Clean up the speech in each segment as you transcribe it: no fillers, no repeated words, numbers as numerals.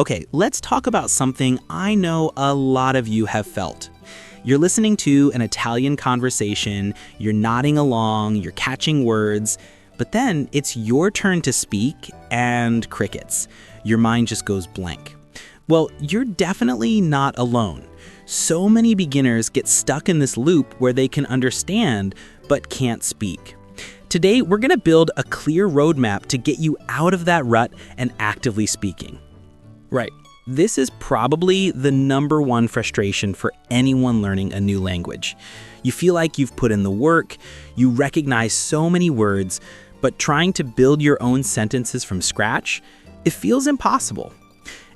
Okay, let's talk about something I know a lot of you have felt. You're listening to an Italian conversation, you're nodding along, you're catching words, but then it's your turn to speak and crickets. Your mind just goes blank. Well, you're definitely not alone. So many beginners get stuck in this loop where they can understand but can't speak. Today, we're going to build a clear roadmap to get you out of that rut and actively speaking. Right. This is probably the number one frustration for anyone learning a new language. You feel like you've put in the work, you recognize so many words, but trying to build your own sentences from scratch, it feels impossible.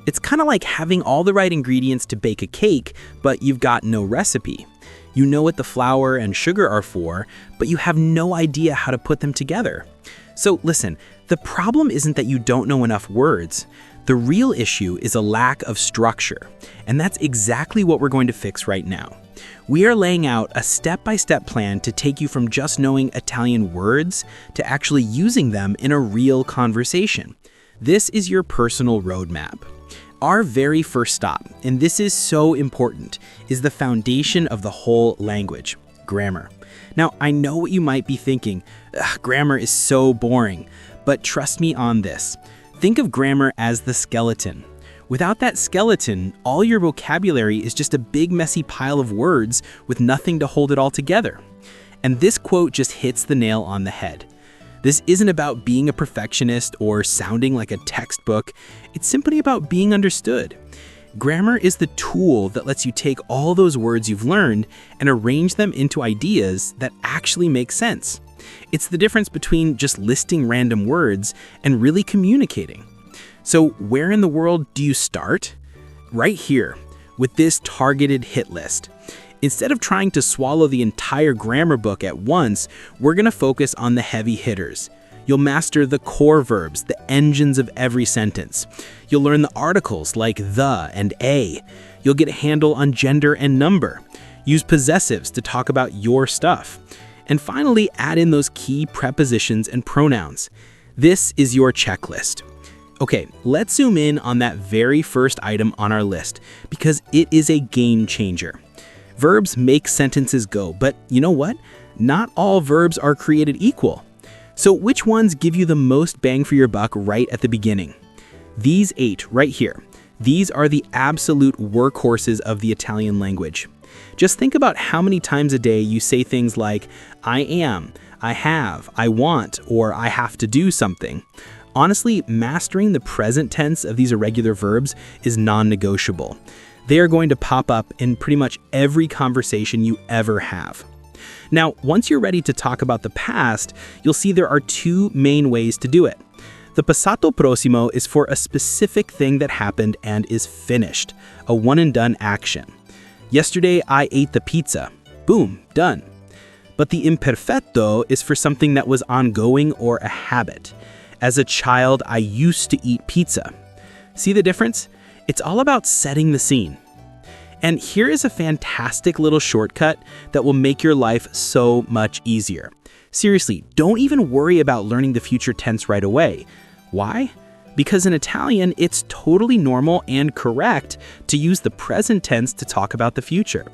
It's kind of like having all the right ingredients to bake a cake, but you've got no recipe. You know what the flour and sugar are for, but you have no idea how to put them together. So listen, the problem isn't that you don't know enough words. The real issue is a lack of structure, and that's exactly what we're going to fix right now. We are laying out a step-by-step plan to take you from just knowing Italian words to actually using them in a real conversation. This is your personal roadmap. Our very first stop, and this is so important, is the foundation of the whole language, grammar. Now, I know what you might be thinking, grammar is so boring, but trust me on this. Think of grammar as the skeleton. Without that skeleton, all your vocabulary is just a big messy pile of words with nothing to hold it all together. And this quote just hits the nail on the head. This isn't about being a perfectionist or sounding like a textbook. It's simply about being understood. Grammar is the tool that lets you take all those words you've learned and arrange them into ideas that actually make sense. It's the difference between just listing random words and really communicating. So where in the world do you start? Right here, with this targeted hit list. Instead of trying to swallow the entire grammar book at once, we're going to focus on the heavy hitters. You'll master the core verbs, the engines of every sentence. You'll learn the articles like the and a. You'll get a handle on gender and number. Use possessives to talk about your stuff. And finally, add in those key prepositions and pronouns. This is your checklist. Okay, let's zoom in on that very first item on our list because it is a game changer. Verbs make sentences go, but you know what? Not all verbs are created equal. So which ones give you the most bang for your buck right at the beginning? These 8 right here. These are the absolute workhorses of the Italian language. Just think about how many times a day you say things like, I am, I have, I want, or I have to do something. Honestly, mastering the present tense of these irregular verbs is non-negotiable. They are going to pop up in pretty much every conversation you ever have. Now, once you're ready to talk about the past, you'll see there are 2 main ways to do it. The passato prossimo is for a specific thing that happened and is finished, a one-and-done action. Yesterday, I ate the pizza. Boom, done. But the imperfetto is for something that was ongoing or a habit. As a child, I used to eat pizza. See the difference? It's all about setting the scene. And here is a fantastic little shortcut that will make your life so much easier. Seriously, don't even worry about learning the future tense right away. Why? Because in Italian, it's totally normal and correct to use the present tense to talk about the future.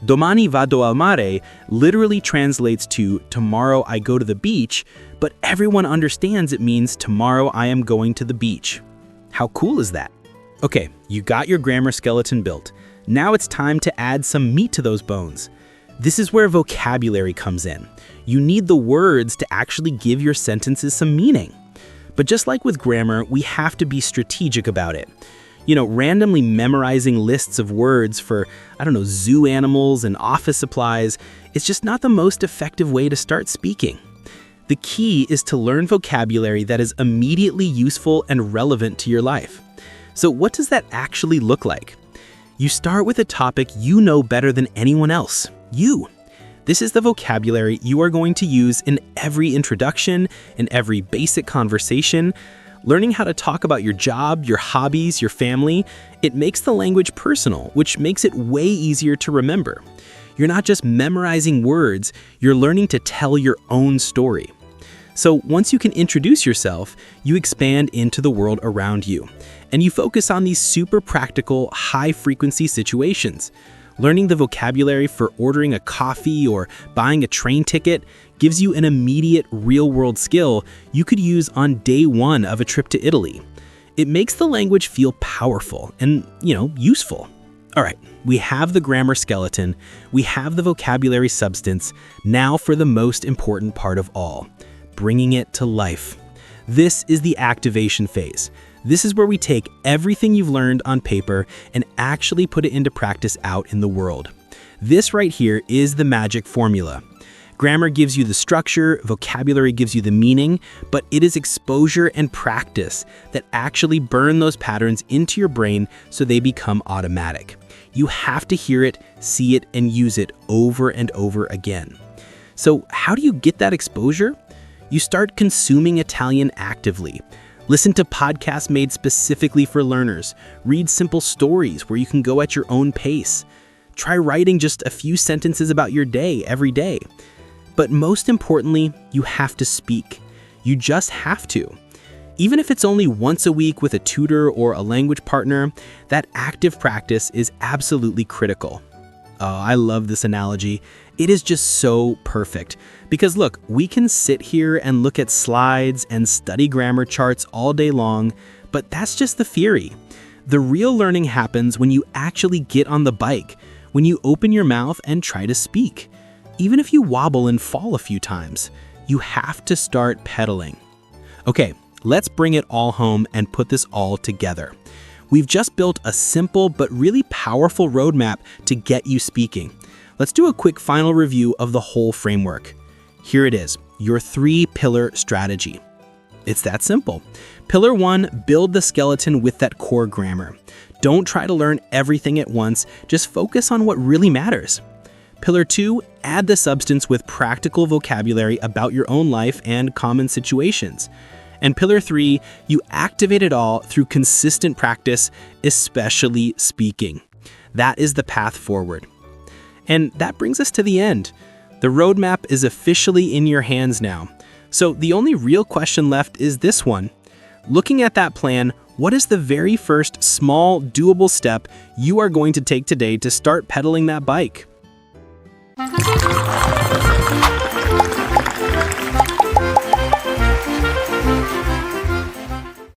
Domani vado al mare literally translates to tomorrow I go to the beach, but everyone understands it means tomorrow I am going to the beach. How cool is that? Okay, you got your grammar skeleton built. Now it's time to add some meat to those bones. This is where vocabulary comes in. You need the words to actually give your sentences some meaning. But just like with grammar, we have to be strategic about it. Randomly memorizing lists of words for, zoo animals and office supplies is just not the most effective way to start speaking. The key is to learn vocabulary that is immediately useful and relevant to your life. So what does that actually look like? You start with a topic you know better than anyone else, you. This is the vocabulary you are going to use in every introduction, in every basic conversation. Learning how to talk about your job, your hobbies, your family, it makes the language personal, which makes it way easier to remember. You're not just memorizing words, you're learning to tell your own story. So once you can introduce yourself, you expand into the world around you, and you focus on these super practical, high-frequency situations. Learning the vocabulary for ordering a coffee or buying a train ticket gives you an immediate real-world skill you could use on day one of a trip to Italy. It makes the language feel powerful and, useful. All right, we have the grammar skeleton, we have the vocabulary substance, now for the most important part of all, bringing it to life. This is the activation phase. This is where we take everything you've learned on paper and actually put it into practice out in the world. This right here is the magic formula. Grammar gives you the structure, vocabulary gives you the meaning, but it is exposure and practice that actually burn those patterns into your brain so they become automatic. You have to hear it, see it, and use it over and over again. So how do you get that exposure? You start consuming Italian actively. Listen to podcasts made specifically for learners. Read simple stories where you can go at your own pace. Try writing just a few sentences about your day every day. But most importantly, you have to speak. You just have to. Even if it's only once a week with a tutor or a language partner, that active practice is absolutely critical. Oh, I love this analogy. It is just so perfect. Because look, we can sit here and look at slides and study grammar charts all day long, but that's just the theory. The real learning happens when you actually get on the bike, when you open your mouth and try to speak. Even if you wobble and fall a few times, you have to start pedaling. Okay, let's bring it all home and put this all together. We've just built a simple but really powerful roadmap to get you speaking. Let's do a quick final review of the whole framework. Here it is, your 3-pillar strategy. It's that simple. Pillar 1, build the skeleton with that core grammar. Don't try to learn everything at once, just focus on what really matters. Pillar 2, add the substance with practical vocabulary about your own life and common situations. And Pillar 3, you activate it all through consistent practice, especially speaking. That is the path forward. And that brings us to the end. The roadmap is officially in your hands now. So the only real question left is this one. Looking at that plan, what is the very first small, doable step you are going to take today to start pedaling that bike?